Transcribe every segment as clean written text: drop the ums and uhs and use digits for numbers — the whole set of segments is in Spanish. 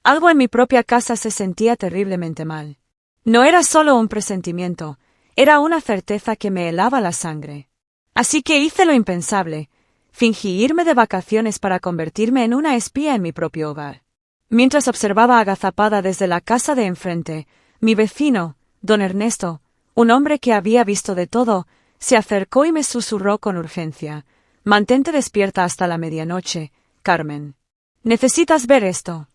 Algo en mi propia casa se sentía terriblemente mal. No era solo un presentimiento, era una certeza que me helaba la sangre. Así que hice lo impensable. Fingí irme de vacaciones para convertirme en una espía en mi propio hogar. Mientras observaba agazapada desde la casa de enfrente, mi vecino, don Ernesto, un hombre que había visto de todo, se acercó y me susurró con urgencia: «Mantente despierta hasta la medianoche, Carmen. Necesitas ver esto».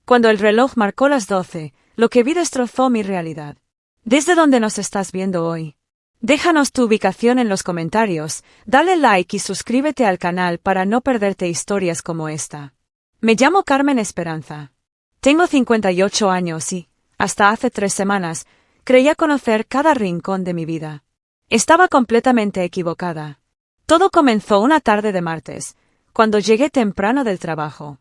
Cuando el reloj marcó las 12, lo que vi destrozó mi realidad. ¿Desde dónde nos estás viendo hoy? Déjanos tu ubicación en los comentarios, dale like y suscríbete al canal para no perderte historias como esta. Me llamo Carmen Esperanza. Tengo 58 años y, hasta hace 3 semanas, creía conocer cada rincón de mi vida. Estaba completamente equivocada. Todo comenzó una tarde de martes, cuando llegué temprano del trabajo.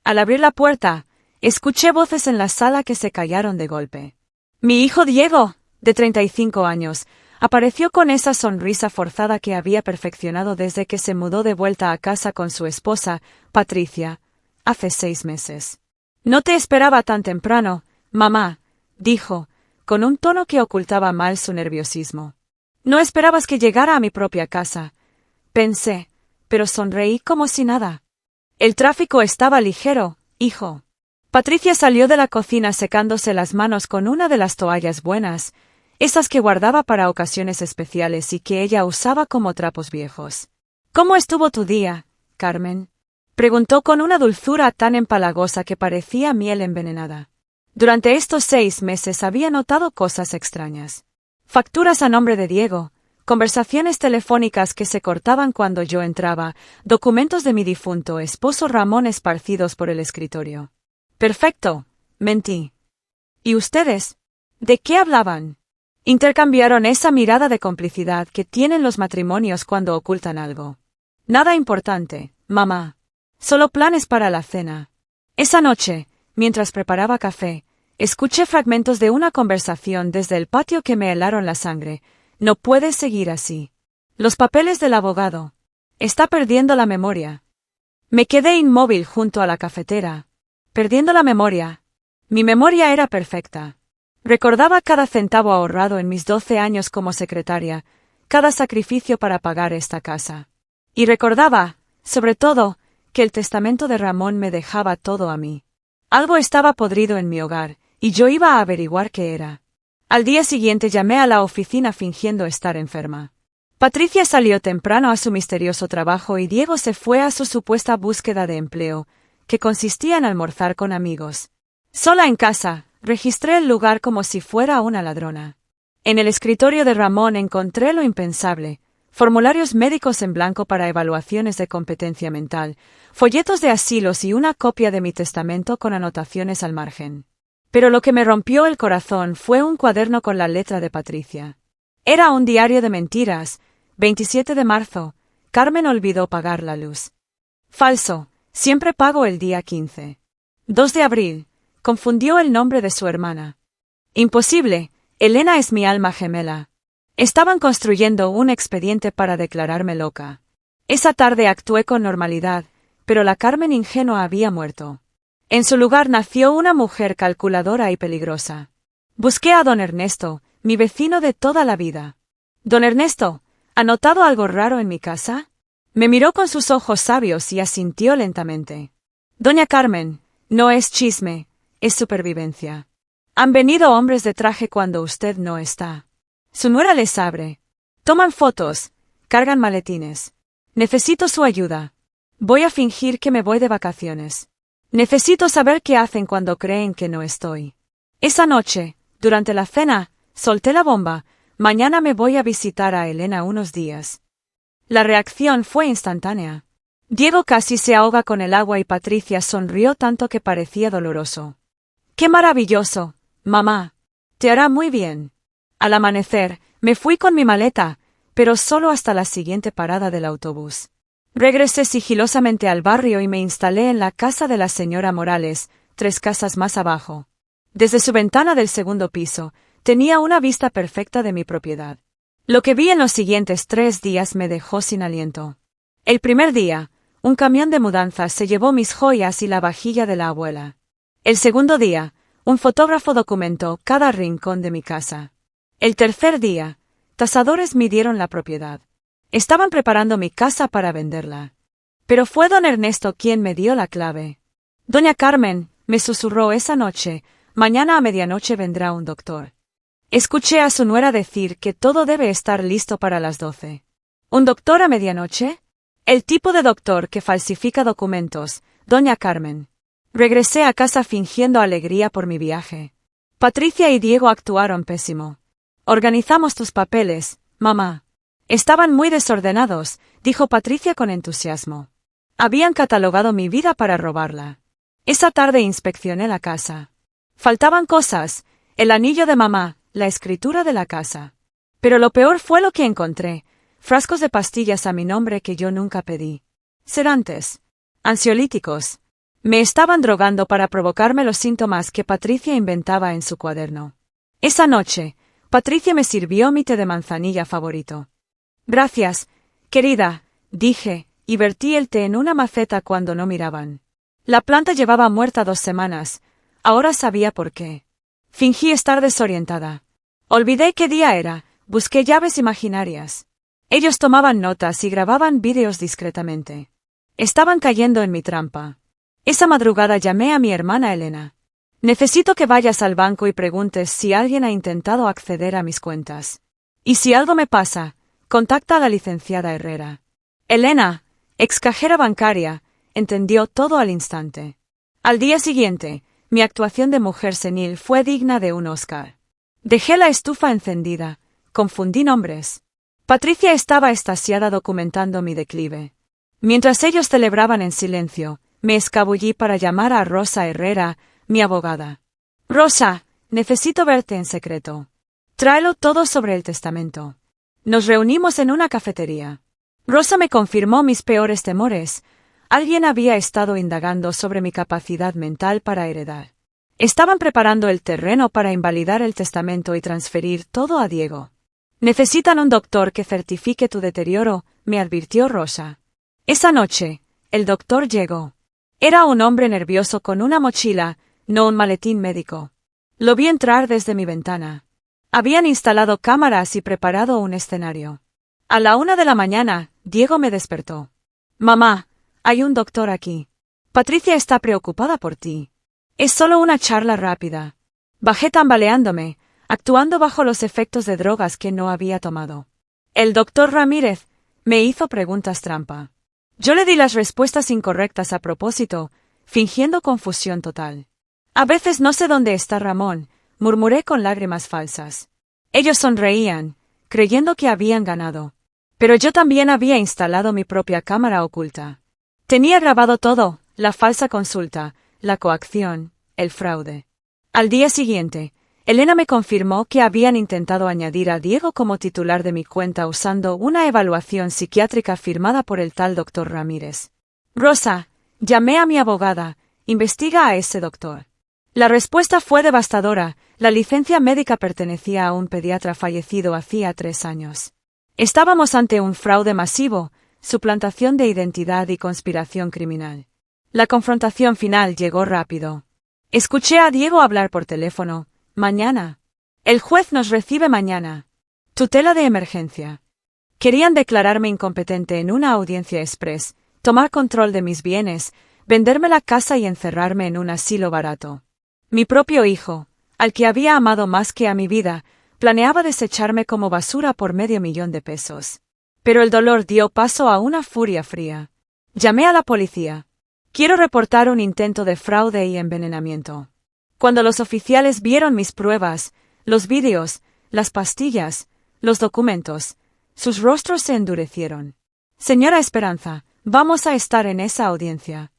Al abrir la puerta, escuché voces en la sala que se callaron de golpe. Mi hijo Diego, de 35 años, apareció con esa sonrisa forzada que había perfeccionado desde que se mudó de vuelta a casa con su esposa, Patricia, hace 6 meses. «No te esperaba tan temprano, mamá», dijo, con un tono que ocultaba mal su nerviosismo. «No esperabas que llegara a mi propia casa», pensé, pero sonreí como si nada. «El tráfico estaba ligero, hijo». Patricia salió de la cocina secándose las manos con una de las toallas buenas, esas que guardaba para ocasiones especiales y que ella usaba como trapos viejos. «¿Cómo estuvo tu día, Carmen?», preguntó con una dulzura tan empalagosa que parecía miel envenenada. Durante estos 6 meses había notado cosas extrañas. Facturas a nombre de Diego, conversaciones telefónicas que se cortaban cuando yo entraba, documentos de mi difunto esposo Ramón esparcidos por el escritorio. «Perfecto», mentí. «¿Y ustedes? ¿De qué hablaban?» Intercambiaron esa mirada de complicidad que tienen los matrimonios cuando ocultan algo. «Nada importante, mamá. Solo planes para la cena». Esa noche, mientras preparaba café, escuché fragmentos de una conversación desde el patio que me helaron la sangre. «No puedes seguir así. Los papeles del abogado. Está perdiendo la memoria». Me quedé inmóvil junto a la cafetera. Perdiendo la memoria. Mi memoria era perfecta. Recordaba cada centavo ahorrado en mis 12 años como secretaria, cada sacrificio para pagar esta casa. Y recordaba, sobre todo, que el testamento de Ramón me dejaba todo a mí. Algo estaba podrido en mi hogar, y yo iba a averiguar qué era. Al día siguiente llamé a la oficina fingiendo estar enferma. Patricia salió temprano a su misterioso trabajo y Diego se fue a su supuesta búsqueda de empleo, que consistía en almorzar con amigos. Sola en casa, registré el lugar como si fuera una ladrona. En el escritorio de Ramón encontré lo impensable: formularios médicos en blanco para evaluaciones de competencia mental, folletos de asilos y una copia de mi testamento con anotaciones al margen. Pero lo que me rompió el corazón fue un cuaderno con la letra de Patricia. Era un diario de mentiras. 27 de marzo, Carmen olvidó pagar la luz. Falso. Siempre pago el día 15. 2 de abril, confundió el nombre de su hermana. Imposible, Elena es mi alma gemela. Estaban construyendo un expediente para declararme loca. Esa tarde actué con normalidad, pero la Carmen ingenua había muerto. En su lugar nació una mujer calculadora y peligrosa. Busqué a don Ernesto, mi vecino de toda la vida. «Don Ernesto, ¿ha notado algo raro en mi casa?». Me miró con sus ojos sabios y asintió lentamente. «Doña Carmen, no es chisme, es supervivencia. Han venido hombres de traje cuando usted no está. Su nuera les abre. Toman fotos, cargan maletines. Necesito su ayuda. Voy a fingir que me voy de vacaciones. Necesito saber qué hacen cuando creen que no estoy. Esa noche, durante la cena, solté la bomba: mañana me voy a visitar a Elena unos días». La reacción fue instantánea. Diego casi se ahoga con el agua y Patricia sonrió tanto que parecía doloroso. «¡Qué maravilloso, mamá! Te hará muy bien». Al amanecer, me fui con mi maleta, pero solo hasta la siguiente parada del autobús. Regresé sigilosamente al barrio y me instalé en la casa de la señora Morales, 3 casas más abajo. Desde su ventana del segundo piso, tenía una vista perfecta de mi propiedad. Lo que vi en los siguientes 3 días me dejó sin aliento. El primer día, un camión de mudanzas se llevó mis joyas y la vajilla de la abuela. El segundo día, un fotógrafo documentó cada rincón de mi casa. El tercer día, tasadores midieron la propiedad. Estaban preparando mi casa para venderla. Pero fue don Ernesto quien me dio la clave. Doña Carmen, me susurró esa noche, mañana a medianoche vendrá un doctor. Escuché a su nuera decir que todo debe estar listo para las 12. ¿Un doctor a medianoche? El tipo de doctor que falsifica documentos, doña Carmen. Regresé a casa fingiendo alegría por mi viaje. Patricia y Diego actuaron pésimo. Organizamos tus papeles, mamá. Estaban muy desordenados, dijo Patricia con entusiasmo. Habían catalogado mi vida para robarla. Esa tarde inspeccioné la casa. Faltaban cosas, el anillo de mamá, la escritura de la casa. Pero lo peor fue lo que encontré, frascos de pastillas a mi nombre que yo nunca pedí. Sedantes. Ansiolíticos. Me estaban drogando para provocarme los síntomas que Patricia inventaba en su cuaderno. Esa noche, Patricia me sirvió mi té de manzanilla favorito. Gracias, querida, dije, y vertí el té en una maceta cuando no miraban. La planta llevaba muerta 2 semanas, ahora sabía por qué. Fingí estar desorientada. Olvidé qué día era, busqué llaves imaginarias. Ellos tomaban notas y grababan vídeos discretamente. Estaban cayendo en mi trampa. Esa madrugada llamé a mi hermana Elena. Necesito que vayas al banco y preguntes si alguien ha intentado acceder a mis cuentas. Y si algo me pasa, contacta a la licenciada Herrera. Elena, ex cajera bancaria, entendió todo al instante. Al día siguiente, mi actuación de mujer senil fue digna de un Oscar. Dejé la estufa encendida, confundí nombres. Patricia estaba extasiada documentando mi declive. Mientras ellos celebraban en silencio, me escabullí para llamar a Rosa Herrera, mi abogada. Rosa, necesito verte en secreto. Tráelo todo sobre el testamento. Nos reunimos en una cafetería. Rosa me confirmó mis peores temores. Alguien había estado indagando sobre mi capacidad mental para heredar. Estaban preparando el terreno para invalidar el testamento y transferir todo a Diego. Necesitan un doctor que certifique tu deterioro, me advirtió Rosa. Esa noche, el doctor llegó. Era un hombre nervioso con una mochila, no un maletín médico. Lo vi entrar desde mi ventana. Habían instalado cámaras y preparado un escenario. A la 1 de la mañana, Diego me despertó. Mamá, hay un doctor aquí. Patricia está preocupada por ti. Es solo una charla rápida. Bajé tambaleándome, actuando bajo los efectos de drogas que no había tomado. El doctor Ramírez me hizo preguntas trampa. Yo le di las respuestas incorrectas a propósito, fingiendo confusión total. A veces no sé dónde está Ramón, murmuré con lágrimas falsas. Ellos sonreían, creyendo que habían ganado. Pero yo también había instalado mi propia cámara oculta. Tenía grabado todo, la falsa consulta, la coacción, el fraude. Al día siguiente, Elena me confirmó que habían intentado añadir a Diego como titular de mi cuenta usando una evaluación psiquiátrica firmada por el tal doctor Ramírez. Rosa, llamé a mi abogada, investiga a ese doctor. La respuesta fue devastadora, la licencia médica pertenecía a un pediatra fallecido hacía 3 años. Estábamos ante un fraude masivo, suplantación de identidad y conspiración criminal. La confrontación final llegó rápido. Escuché a Diego hablar por teléfono. Mañana. El juez nos recibe mañana. Tutela de emergencia. Querían declararme incompetente en una audiencia express, tomar control de mis bienes, venderme la casa y encerrarme en un asilo barato. Mi propio hijo, al que había amado más que a mi vida, planeaba desecharme como basura por $500,000. Pero el dolor dio paso a una furia fría. Llamé a la policía. Quiero reportar un intento de fraude y envenenamiento. Cuando los oficiales vieron mis pruebas, los vídeos, las pastillas, los documentos, sus rostros se endurecieron. Señora Esperanza, vamos a estar en esa audiencia.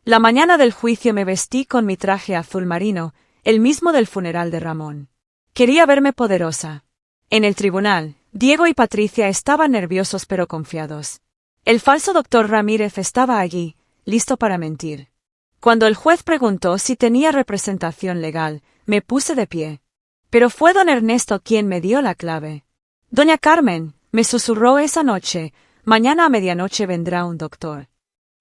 La mañana del juicio me vestí con mi traje azul marino, el mismo del funeral de Ramón. Quería verme poderosa. En el tribunal, Diego y Patricia estaban nerviosos pero confiados. El falso doctor Ramírez estaba allí, listo para mentir. Cuando el juez preguntó si tenía representación legal, me puse de pie. Pero fue don Ernesto quien me dio la clave. Doña Carmen, me susurró esa noche, mañana a medianoche vendrá un doctor.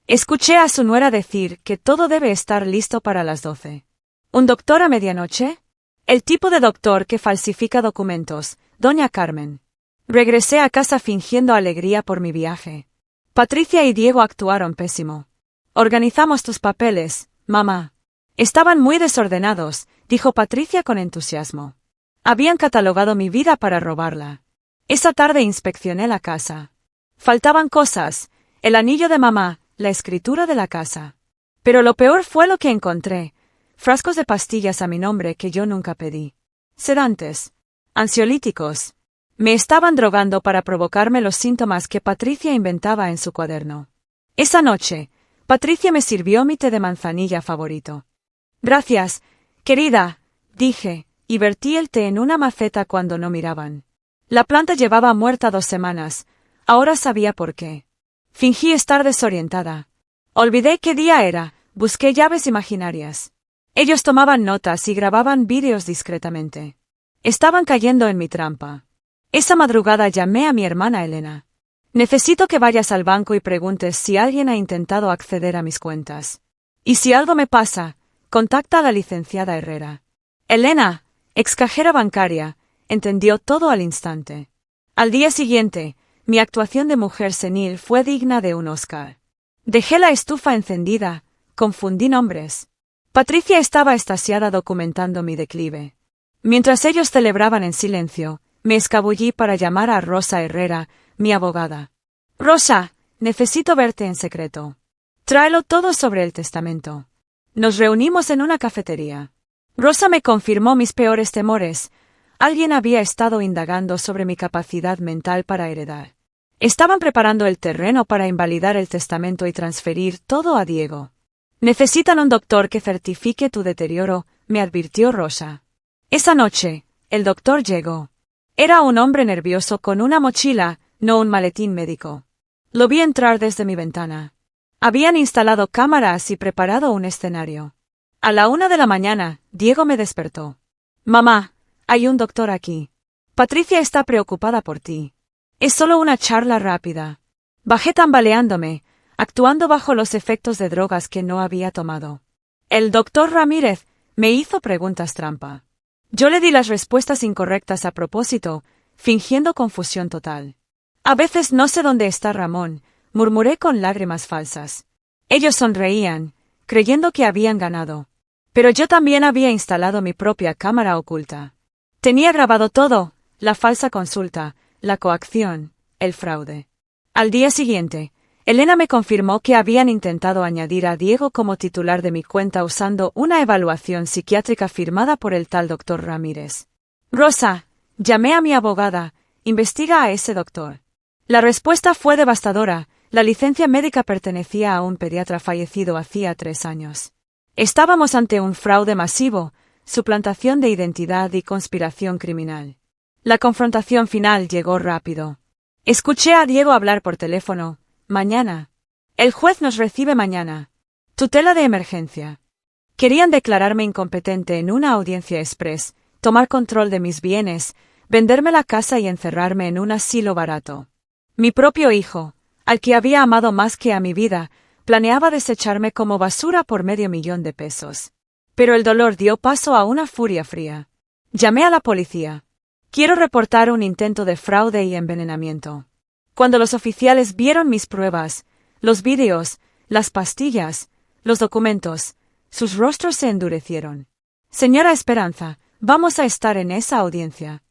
Escuché a su nuera decir que todo debe estar listo para las 12. ¿Un doctor a medianoche? El tipo de doctor que falsifica documentos, doña Carmen. Regresé a casa fingiendo alegría por mi viaje. Patricia y Diego actuaron pésimo. Organizamos tus papeles, mamá. Estaban muy desordenados, dijo Patricia con entusiasmo. Habían catalogado mi vida para robarla. Esa tarde inspeccioné la casa. Faltaban cosas, el anillo de mamá, la escritura de la casa. Pero lo peor fue lo que encontré. Frascos de pastillas a mi nombre que yo nunca pedí. Sedantes. Ansiolíticos. Me estaban drogando para provocarme los síntomas que Patricia inventaba en su cuaderno. Esa noche, Patricia me sirvió mi té de manzanilla favorito. Gracias, querida, dije, y vertí el té en una maceta cuando no miraban. La planta llevaba muerta 2 semanas, ahora sabía por qué. Fingí estar desorientada. Olvidé qué día era, busqué llaves imaginarias. Ellos tomaban notas y grababan vídeos discretamente. Estaban cayendo en mi trampa. Esa madrugada llamé a mi hermana Elena. Necesito que vayas al banco y preguntes si alguien ha intentado acceder a mis cuentas. Y si algo me pasa, contacta a la licenciada Herrera. Elena, ex cajera bancaria, entendió todo al instante. Al día siguiente, mi actuación de mujer senil fue digna de un Oscar. Dejé la estufa encendida, confundí nombres. Patricia estaba extasiada documentando mi declive. Mientras ellos celebraban en silencio, me escabullí para llamar a Rosa Herrera, mi abogada. Rosa, necesito verte en secreto. Tráelo todo sobre el testamento. Nos reunimos en una cafetería. Rosa me confirmó mis peores temores. Alguien había estado indagando sobre mi capacidad mental para heredar. Estaban preparando el terreno para invalidar el testamento y transferir todo a Diego. Necesitan un doctor que certifique tu deterioro, me advirtió Rosa. Esa noche, el doctor llegó. Era un hombre nervioso con una mochila, no un maletín médico. Lo vi entrar desde mi ventana. Habían instalado cámaras y preparado un escenario. A la 1 de la mañana, Diego me despertó. Mamá, hay un doctor aquí. Patricia está preocupada por ti. Es solo una charla rápida. Bajé tambaleándome, actuando bajo los efectos de drogas que no había tomado. El doctor Ramírez me hizo preguntas trampa. Yo le di las respuestas incorrectas a propósito, fingiendo confusión total. A veces no sé dónde está Ramón, murmuré con lágrimas falsas. Ellos sonreían, creyendo que habían ganado. Pero yo también había instalado mi propia cámara oculta. Tenía grabado todo, la falsa consulta, la coacción, el fraude. Al día siguiente, Elena me confirmó que habían intentado añadir a Diego como titular de mi cuenta usando una evaluación psiquiátrica firmada por el tal doctor Ramírez. Rosa, llamé a mi abogada, investiga a ese doctor. La respuesta fue devastadora, la licencia médica pertenecía a un pediatra fallecido hacía 3 años. Estábamos ante un fraude masivo, suplantación de identidad y conspiración criminal. La confrontación final llegó rápido. Escuché a Diego hablar por teléfono. Mañana. El juez nos recibe mañana. Tutela de emergencia. Querían declararme incompetente en una audiencia express, tomar control de mis bienes, venderme la casa y encerrarme en un asilo barato. Mi propio hijo, al que había amado más que a mi vida, planeaba desecharme como basura por $500,000. Pero el dolor dio paso a una furia fría. Llamé a la policía. Quiero reportar un intento de fraude y envenenamiento. Cuando los oficiales vieron mis pruebas, los vídeos, las pastillas, los documentos, sus rostros se endurecieron. Señora Esperanza, vamos a estar en esa audiencia.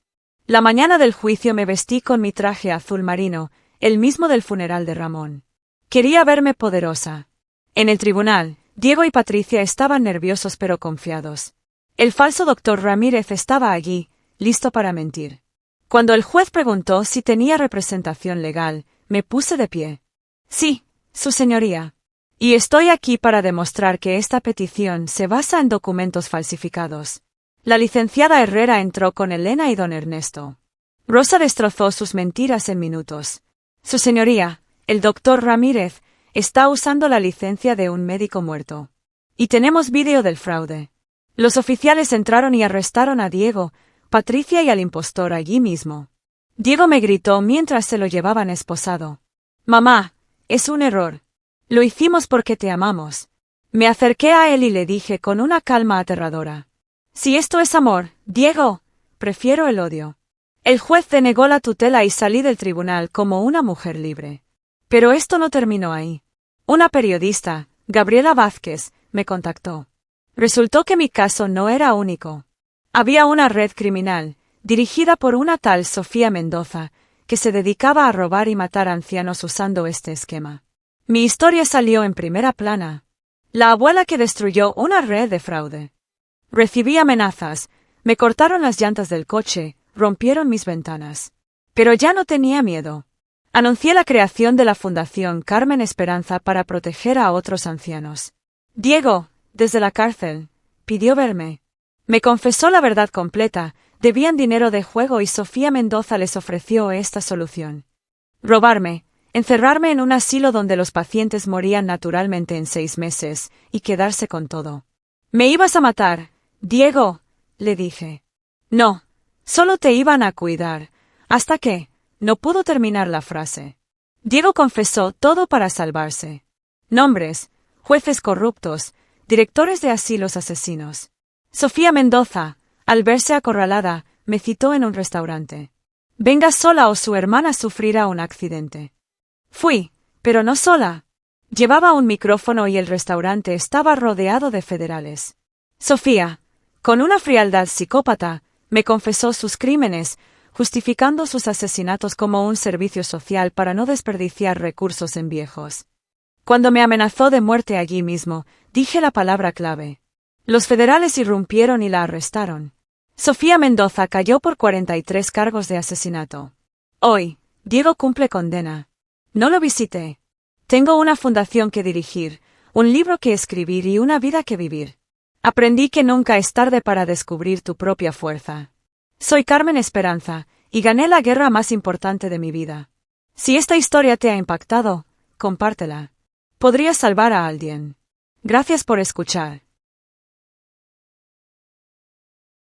La mañana del juicio me vestí con mi traje azul marino, el mismo del funeral de Ramón. Quería verme poderosa. En el tribunal, Diego y Patricia estaban nerviosos pero confiados. El falso doctor Ramírez estaba allí, listo para mentir. Cuando el juez preguntó si tenía representación legal, me puse de pie. Sí, su señoría. Y estoy aquí para demostrar que esta petición se basa en documentos falsificados. La licenciada Herrera entró con Elena y don Ernesto. Rosa destrozó sus mentiras en minutos. Su señoría, el doctor Ramírez, está usando la licencia de un médico muerto. Y tenemos vídeo del fraude. Los oficiales entraron y arrestaron a Diego, Patricia y al impostor allí mismo. Diego me gritó mientras se lo llevaban esposado. Mamá, es un error. Lo hicimos porque te amamos. Me acerqué a él y le dije con una calma aterradora. Si esto es amor, Diego, prefiero el odio. El juez denegó la tutela y salí del tribunal como una mujer libre. Pero esto no terminó ahí. Una periodista, Gabriela Vázquez, me contactó. Resultó que mi caso no era único. Había una red criminal, dirigida por una tal Sofía Mendoza, que se dedicaba a robar y matar ancianos usando este esquema. Mi historia salió en primera plana. La abuela que destruyó una red de fraude. Recibí amenazas, me cortaron las llantas del coche, rompieron mis ventanas. Pero ya no tenía miedo. Anuncié la creación de la Fundación Carmen Esperanza para proteger a otros ancianos. Diego, desde la cárcel, pidió verme. Me confesó la verdad completa, debían dinero de juego y Sofía Mendoza les ofreció esta solución. Robarme, encerrarme en un asilo donde los pacientes morían naturalmente en 6 meses, y quedarse con todo. ¿Me ibas a matar, Diego?, le dije. No, solo te iban a cuidar, hasta que, no pudo terminar la frase. Diego confesó todo para salvarse. Nombres, jueces corruptos, directores de asilos asesinos. Sofía Mendoza, al verse acorralada, me citó en un restaurante. Venga sola o su hermana sufrirá un accidente. Fui, pero no sola. Llevaba un micrófono y el restaurante estaba rodeado de federales. Sofía, con una frialdad psicópata, me confesó sus crímenes, justificando sus asesinatos como un servicio social para no desperdiciar recursos en viejos. Cuando me amenazó de muerte allí mismo, dije la palabra clave. Los federales irrumpieron y la arrestaron. Sofía Mendoza cayó por 43 cargos de asesinato. Hoy, Diego cumple condena. No lo visité. Tengo una fundación que dirigir, un libro que escribir y una vida que vivir. Aprendí que nunca es tarde para descubrir tu propia fuerza. Soy Carmen Esperanza, y gané la guerra más importante de mi vida. Si esta historia te ha impactado, compártela. Podrías salvar a alguien. Gracias por escuchar.